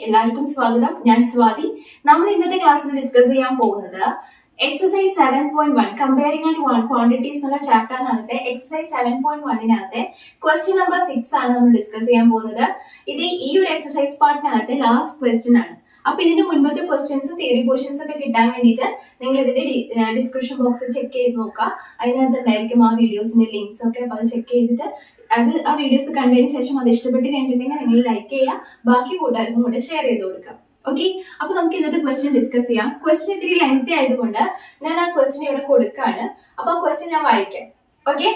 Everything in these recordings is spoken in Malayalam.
എല്ലാവർക്കും സ്വാഗതം. ഞാൻ സ്വാതി. നമ്മൾ ഇന്നത്തെ ക്ലാസ്സിൽ ഡിസ്കസ് ചെയ്യാൻ പോകുന്നത് എക്സസൈസ് 7.1 കമ്പയറിംഗ് ആൻഡ് ക്വാണ്ടിറ്റീസ് എന്നുള്ള ചാപ്റ്ററിനകത്തെ എക്സസൈസ് 7.1 ക്വസ്റ്റ്യൻ നമ്പർ 6 ആണ് നമ്മൾ ഡിസ്കസ് ചെയ്യാൻ പോകുന്നത്. ഇത് ഈ ഒരു എക്സസൈസ് പാർട്ടിനകത്തെ ലാസ്റ്റ് ക്വസ്റ്റ്യൻ ആണ്. അപ്പൊ ഇതിന്റെ മുൻപത്തെ ക്വസ്റ്റ്യൻസും തിയറി പോർഷൻസ് ഒക്കെ കിട്ടാൻ വേണ്ടിയിട്ട് നിങ്ങൾ ഇതിന്റെ ഡിസ്ക്രിപ്ഷൻ ബോക്സിൽ ചെക്ക് ചെയ്ത് നോക്കുക. അതിനകത്ത് ഉണ്ടായിരിക്കും ആ വീഡിയോസിന്റെ ലിങ്ക്സ് ഒക്കെ. അപ്പൊ അത് ചെക്ക് ചെയ്തിട്ട് ആ വീഡിയോസ് കണ്ടതിന് ശേഷം അത് ഇഷ്ടപ്പെട്ട് കഴിഞ്ഞിട്ടുണ്ടെങ്കിൽ നിങ്ങൾ ലൈക്ക് ചെയ്യുക, ബാക്കി കൂട്ടുകാർക്കും കൂടെ ഷെയർ ചെയ്ത് കൊടുക്കുക. ഓക്കെ, അപ്പൊ നമുക്ക് ഇന്നത്തെ ക്വസ്റ്റ്യൻ ഡിസ്കസ് ചെയ്യാം. ക്വസ്റ്റ്യൻ ഇത്തിരി ലെങ്തി ആയതുകൊണ്ട് ഞാൻ ആ ക്വസ്റ്റ്യൻ ഇവിടെ കൊടുക്കാണ്. അപ്പൊ ആ ക്വസ്റ്റ്യൻ ഞാൻ വായിക്കാം. Okay,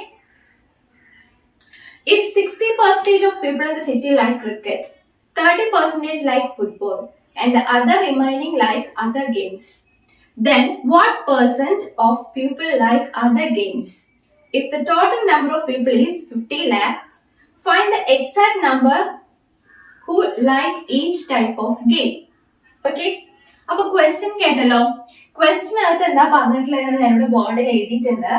if 60% of people in the city like cricket, 30% like football, and the other remaining like other games, then what percent of people like other games? If the total number of people is 50 lakhs, find the exact number who like each type of game. Okay, അപ്പൊ ക്വസ്റ്റ്യൻ കേട്ടല്ലോ. ക്വസ്റ്റ്യൻ അകത്ത് എന്താ പറഞ്ഞിട്ടുള്ളത് ഞാനിവിടെ ബോർഡിൽ എഴുതിയിട്ടുണ്ട്.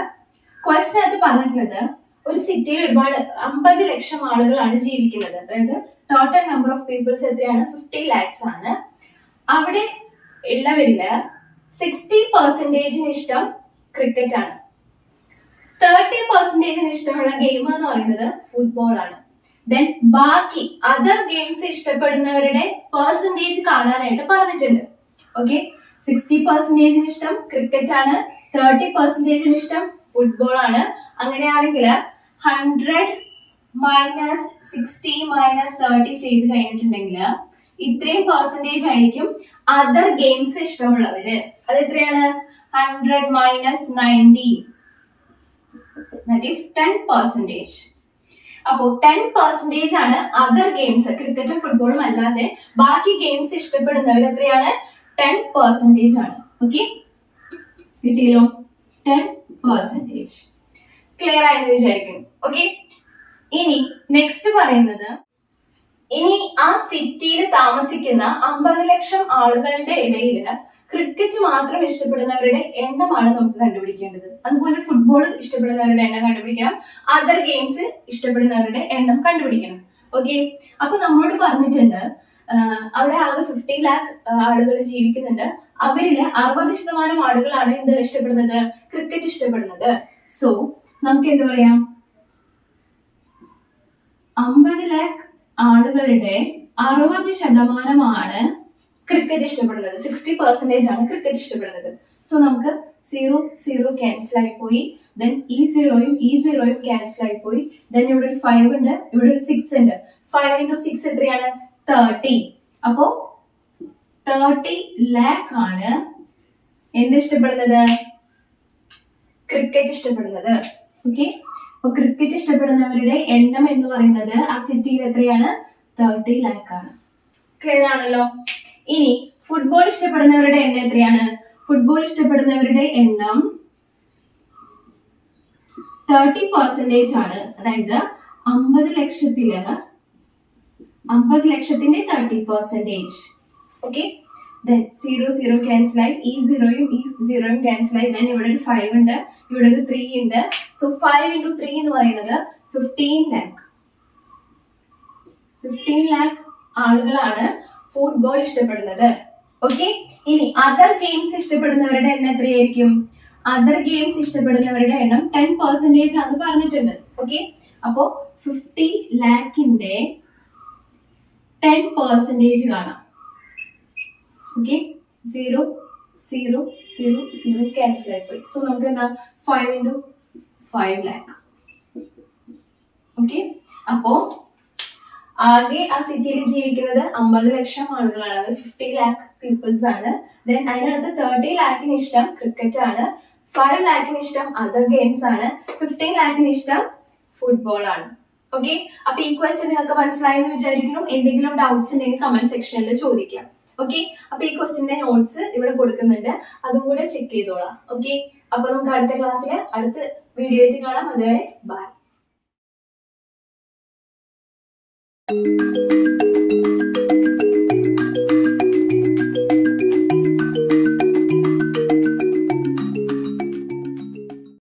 ക്വസ്റ്റ്യൻ അകത്ത് പറഞ്ഞിട്ടുള്ളത് ഒരു സിറ്റിയിൽ ഒരുപാട് 50 ലക്ഷം ആളുകളാണ് ജീവിക്കുന്നത്. അതായത് ടോട്ടൽ നമ്പർ ഓഫ് പീപ്പിൾസ് എത്രയാണ്? 50 ലാക്സ് ആണ്. അവിടെ ഉള്ളവരില് 60% ഇഷ്ടം ക്രിക്കറ്റ് ആണ്. 30% ഇഷ്ടമുള്ള ഗെയിം എന്ന് പറയുന്നത് ഫുട്ബോൾ ആണ്. ദെൻ ബാക്കി അതർ ഗെയിംസ് ഇഷ്ടപ്പെടുന്നവരുടെ പെർസെന്റേജ് കാണാനായിട്ട് പറഞ്ഞിട്ടുണ്ട്. ഓക്കെ, 60% ഇഷ്ടം ക്രിക്കറ്റ് ആണ്, 30% ഇഷ്ടം ഫുട്ബോൾ ആണ്. അങ്ങനെയാണെങ്കിൽ 100 മൈനസ് 60 മൈനസ് 30 ചെയ്ത് കഴിഞ്ഞിട്ടുണ്ടെങ്കിൽ ഇത്രയും പെർസെന്റേജ് ആയിരിക്കും അതർ ഗെയിംസ് ഇഷ്ടമുള്ളവര്. അത് എത്രയാണ്? 100 മൈനസ് 90, that is 10%. അപ്പോ 10% ആണ് അതർ ഗെയിംസ്, ക്രിക്കറ്റും ഫുട്ബോളും അല്ലാതെ ബാക്കി ഗെയിംസ് ഇഷ്ടപ്പെടുന്നവർ എത്രയാണ്? 10% ആണ്. ഓക്കെ, കിട്ടിയല്ലോ? 10%. ക്ലിയർ ആയെന്ന് വിചാരിക്കുന്നു. ഓക്കെ, ഇനി നെക്സ്റ്റ് പറയുന്നത്, ഇനി ആ സിറ്റിയിൽ താമസിക്കുന്ന 50 ലക്ഷം ആളുകളുടെ ഇടയിൽ ക്രിക്കറ്റ് മാത്രം ഇഷ്ടപ്പെടുന്നവരുടെ എണ്ണമാണ് നമുക്ക് കണ്ടുപിടിക്കേണ്ടത്. അതുപോലെ ഫുട്ബോൾ ഇഷ്ടപ്പെടുന്നവരുടെ എണ്ണം കണ്ടുപിടിക്കണം, അതർ ഗെയിംസ് ഇഷ്ടപ്പെടുന്നവരുടെ എണ്ണം കണ്ടുപിടിക്കണം. ഓക്കെ, അപ്പൊ നമ്മളോട് പറഞ്ഞിട്ടുണ്ട് അവിടെ ആകെ 50 ലാക്ക് ആളുകൾ ജീവിക്കുന്നുണ്ട്. അവരില് 60% ആളുകളാണ് എന്ത് ഇഷ്ടപ്പെടുന്നത്? ക്രിക്കറ്റ് ഇഷ്ടപ്പെടുന്നത്. സോ നമുക്ക് എന്താ പറയാം? 50 ലാക്ക് ആളുകളുടെ 60% ക്രിക്കറ്റ് ഇഷ്ടപ്പെടുന്നത്. 60% ആണ് ക്രിക്കറ്റ് ഇഷ്ടപ്പെടുന്നത്. സോ നമുക്ക് 0 ക്യാൻസൽ ആയി പോയി. ദെൻ ഈ സീറോയും ക്യാൻസൽ ആയി പോയി. ദെൻ ഇവിടെ ഒരു 5 ഉണ്ട്, ഇവിടെ ഒരു 6 ഉണ്ട്. 5 into 6 എത്രയാണ്? 30. അപ്പോ 30 ലാക്ക് ആണ് എന്ത് ഇഷ്ടപ്പെടുന്നത്? ക്രിക്കറ്റ് ഇഷ്ടപ്പെടുന്നത്. ഓക്കെ, അപ്പൊ ക്രിക്കറ്റ് ഇഷ്ടപ്പെടുന്നവരുടെ എണ്ണം എന്ന് പറയുന്നത് ആ സിറ്റിയിൽ എത്രയാണ്? 30 ലാക്ക് ആണ്. ക്ലിയർ ആണല്ലോ? ഇനി ഫുട്ബോൾ ഇഷ്ടപ്പെടുന്നവരുടെ എണ്ണം എത്രയാണ്? ഫുട്ബോൾ ഇഷ്ടപ്പെടുന്നവരുടെ എണ്ണം 30% ആണ്. അതായത് 50 ലക്ഷത്തിന്റെ 30%. ഓക്കെ, ദെൻ 0 ക്യാൻസൽ ആയി, ഈ സീറോയും ക്യാൻസൽ ആയി. ദെൻ ഇവിടെ ഒരു 5 ഉണ്ട്, ഇവിടെ ഒരു 3 ഉണ്ട്. സോ 5 into 3 എന്ന് പറയുന്നത് 15 ലാക്ക്. 15 ലാക്ക് ആളുകളാണ് ഫുട്ബോൾ ഇഷ്ടപ്പെടുന്നത്. ഓക്കെ, ഇനി അതർ ഗെയിംസ് ഇഷ്ടപ്പെടുന്നവരുടെ എണ്ണം എത്രയായിരിക്കും? അതർ ഗെയിംസ് ഇഷ്ടപ്പെടുന്നവരുടെ എണ്ണം 10% ആണെന്ന് പറഞ്ഞിട്ടുണ്ട്. ഓക്കെ, അപ്പോ 50 ലാക്കിന്റെ 10% കാണാം. ഓക്കെ, 0 ക്യാൻസൽ ആയി പോയി. സോ നമുക്ക് എന്താ? 5 into 5 ലാക്ക്. ഓക്കെ, അപ്പോ ആകെ ആ സിറ്റിയിൽ ജീവിക്കുന്നത് 50 ലക്ഷം ആളുകളാണ്. അത് 50 ലാക്ക് പീപ്പിൾസ് ആണ്. ദെൻ അതിനകത്ത് 30 ലാക്കിന് ഇഷ്ടം ക്രിക്കറ്റ് ആണ്, 5 ലാക്കിന് ഇഷ്ടം അതർ ഗെയിംസ് ആണ്, 15 ലാക്കിന് ഇഷ്ടം ഫുട്ബോൾ ആണ്. ഓക്കെ, അപ്പൊ ഈ ക്വസ്റ്റ്യൻ നിങ്ങൾക്ക് മനസ്സിലായെന്ന് വിചാരിക്കുന്നു. എന്തെങ്കിലും ഡൗട്ട്സ് ഉണ്ടെങ്കിൽ കമന്റ് സെക്ഷനിൽ ചോദിക്കാം. ഓക്കെ, അപ്പൊ ഈ ക്വസ്റ്റ്യന്റെ നോട്ട്സ് ഇവിടെ കൊടുക്കുന്നുണ്ട്, അതും കൂടെ ചെക്ക് ചെയ്തോളാം. ഓക്കെ, അപ്പൊ നമുക്ക് അടുത്ത ക്ലാസ്സിൽ അടുത്ത വീഡിയോ ആയിട്ട് കാണാം. അതുവരെ ബൈ.